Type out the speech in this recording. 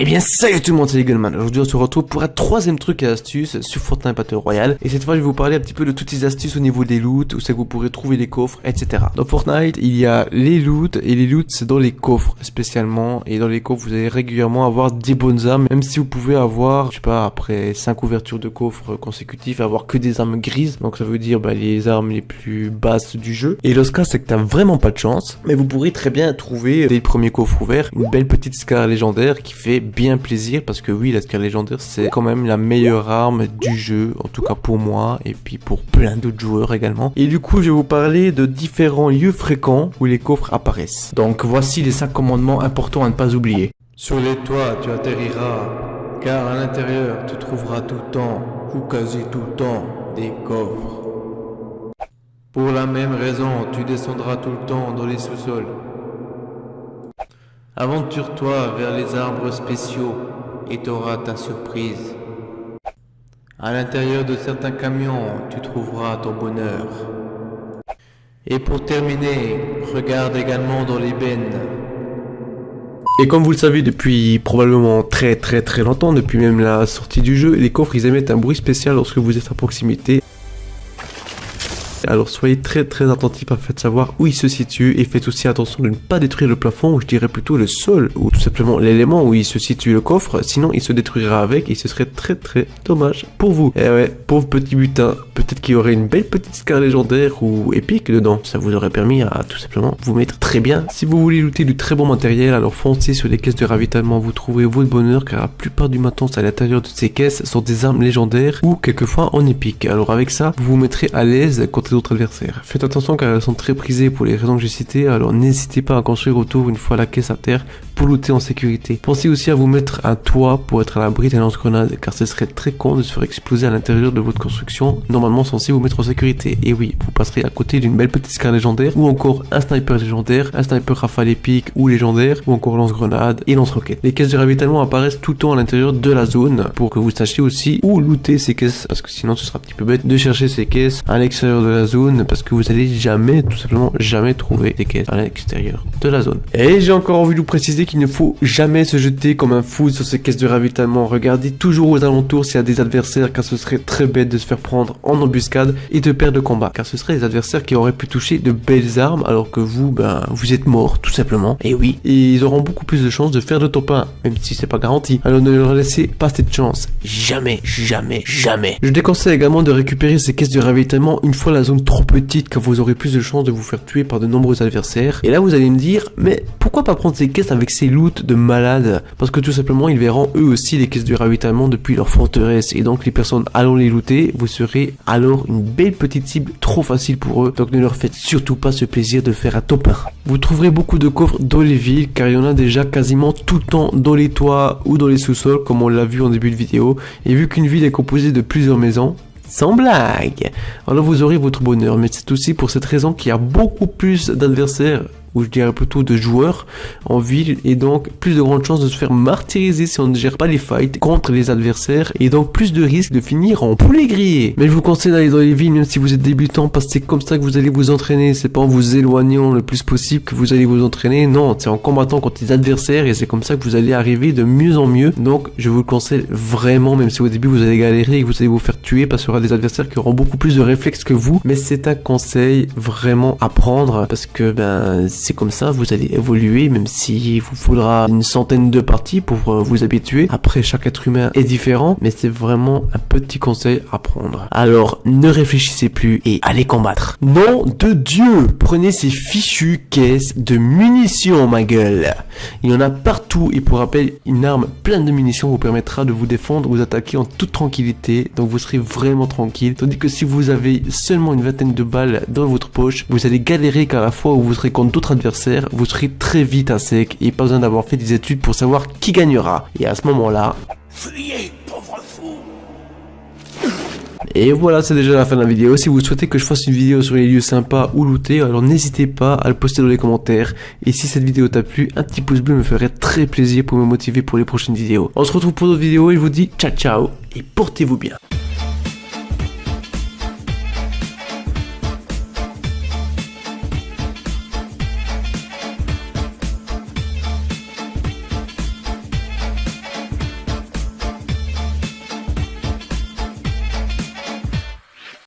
Eh bien salut tout le monde, c'est Eagleman. Aujourd'hui on se retrouve pour un troisième truc et astuce sur Fortnite Battle Royale. Et cette fois je vais vous parler un petit peu de toutes les astuces au niveau des loots, où c'est que vous pourrez trouver les coffres, etc. Dans Fortnite il y a les loots, et les loots c'est dans les coffres spécialement. Et dans les coffres vous allez régulièrement avoir des bonnes armes, même si vous pouvez avoir, je sais pas, après 5 ouvertures de coffres consécutifs, avoir que des armes grises. Donc ça veut dire les armes les plus basses du jeu. Et le cas c'est que t'as vraiment pas de chance, mais vous pourrez très bien trouver dès le premier coffre ouvert une belle petite Scar légendaire qui fait bien plaisir, parce que oui, la Scar légendaire c'est quand même la meilleure arme du jeu, en tout cas pour moi et puis pour plein d'autres joueurs également. Et du coup je vais vous parler de différents lieux fréquents où les coffres apparaissent. Donc voici les 5 commandements importants à ne pas oublier. Sur les toits tu atterriras, car à l'intérieur tu trouveras tout le temps, ou quasi tout le temps, des coffres. Pour la même raison tu descendras tout le temps dans les sous-sols. Aventure-toi vers les arbres spéciaux et t'auras ta surprise. À l'intérieur de certains camions, tu trouveras ton bonheur. Et pour terminer, regarde également dans les bennes. Et comme vous le savez depuis probablement très longtemps, depuis même la sortie du jeu, les coffres ils émettent un bruit spécial lorsque vous êtes à proximité. Alors soyez très attentifs afin de savoir où il se situe, et faites aussi attention de ne pas détruire le plafond, ou je dirais plutôt le sol, ou tout simplement l'élément où il se situe le coffre, sinon il se détruira avec et ce serait très dommage pour vous. Et ouais, pauvre petit butin, peut-être qu'il y aurait une belle petite Scar légendaire ou épique dedans, ça vous aurait permis à tout simplement vous mettre très bien. Si vous voulez looter du très bon matériel, alors foncez sur les caisses de ravitaillement, vous trouverez votre bonheur, car la plupart du matos à l'intérieur de ces caisses sont des armes légendaires ou quelquefois en épique. Alors avec ça, vous vous mettrez à l'aise contre d'autres adversaires. Faites attention car elles sont très prisées pour les raisons que j'ai citées, alors n'hésitez pas à construire autour une fois la caisse à terre pour looter en sécurité. Pensez aussi à vous mettre un toit pour être à l'abri des lance-grenades, car ce serait très con de se faire exploser à l'intérieur de votre construction, normalement censé vous mettre en sécurité. Et oui, vous passerez à côté d'une belle petite Scar légendaire, ou encore un sniper légendaire, un sniper rafale épique ou légendaire, ou encore lance-grenade et lance-roquette. Les caisses de ravitaillement apparaissent tout le temps à l'intérieur de la zone, pour que vous sachiez aussi où looter ces caisses, parce que sinon ce sera un petit peu bête de chercher ces caisses à l'extérieur de la zone, parce que vous allez jamais, tout simplement jamais trouver des caisses à l'extérieur de la zone. Et j'ai encore envie de vous préciser qu'il ne faut jamais se jeter comme un fou sur ces caisses de ravitaillement. Regardez toujours aux alentours s'il y a des adversaires, car ce serait très bête de se faire prendre en embuscade et de perdre le combat, car ce seraient des adversaires qui auraient pu toucher de belles armes alors que vous, vous êtes mort tout simplement. Et oui, et ils auront beaucoup plus de chances de faire de top 1, même si c'est pas garanti. Alors ne leur laissez pas cette chance. Jamais. Je déconseille également de récupérer ces caisses de ravitaillement une fois la zone trop petite, car vous aurez plus de chances de vous faire tuer par de nombreux adversaires. Et là vous allez me dire, mais pourquoi pas prendre ces caisses avec ces loots de malades? Parce que tout simplement ils verront eux aussi les caisses de ravitaillement depuis leur forteresse, et donc les personnes allant les looter, vous serez alors une belle petite cible trop facile pour eux. Donc ne leur faites surtout pas ce plaisir de faire un top 1. Vous trouverez beaucoup de coffres dans les villes, car il y en a déjà quasiment tout le temps dans les toits ou dans les sous-sols, comme on l'a vu en début de vidéo. Et vu qu'une ville est composée de plusieurs maisons, sans blague, alors vous aurez votre bonheur. Mais c'est aussi pour cette raison qu'il y a beaucoup plus d'adversaires, ou je dirais plutôt de joueurs en ville, et donc plus de grandes chances de se faire martyriser si on ne gère pas les fights contre les adversaires, et donc plus de risques de finir en poulet grillé. Mais je vous conseille d'aller dans les villes même si vous êtes débutant, parce que c'est comme ça que vous allez vous entraîner. C'est pas en vous éloignant le plus possible que vous allez vous entraîner, non, c'est en combattant contre les adversaires, et c'est comme ça que vous allez arriver de mieux en mieux. Donc je vous le conseille vraiment, même si au début vous allez galérer et que vous allez vous faire tuer, parce qu'il y aura des adversaires qui auront beaucoup plus de réflexes que vous, mais c'est un conseil vraiment à prendre, parce que c'est comme ça vous allez évoluer, même s'il vous faudra une centaine de parties pour vous habituer. Après, chaque être humain est différent, mais c'est vraiment un petit conseil à prendre. Alors ne réfléchissez plus et allez combattre. Nom de Dieu, prenez ces fichues caisses de munitions, ma gueule. Il y en a partout, et pour rappel, une arme pleine de munitions vous permettra de vous défendre, vous attaquer en toute tranquillité, donc vous serez vraiment tranquille. Tandis que si vous avez seulement une vingtaine de balles dans votre poche, vous allez galérer, car à la fois où vous serez contre d'autres adversaires, vous serez très vite à sec, et pas besoin d'avoir fait des études pour savoir qui gagnera. Et à ce moment-là, fuyez, pauvre fou. et voilà, c'est déjà la fin de la vidéo. Si vous souhaitez que je fasse une vidéo sur les lieux sympas ou lootés, alors n'hésitez pas à le poster dans les commentaires. Et si cette vidéo t'a plu, un petit pouce bleu me ferait très plaisir pour me motiver pour les prochaines vidéos. On se retrouve pour d'autres vidéos, et je vous dis ciao ciao et portez-vous bien.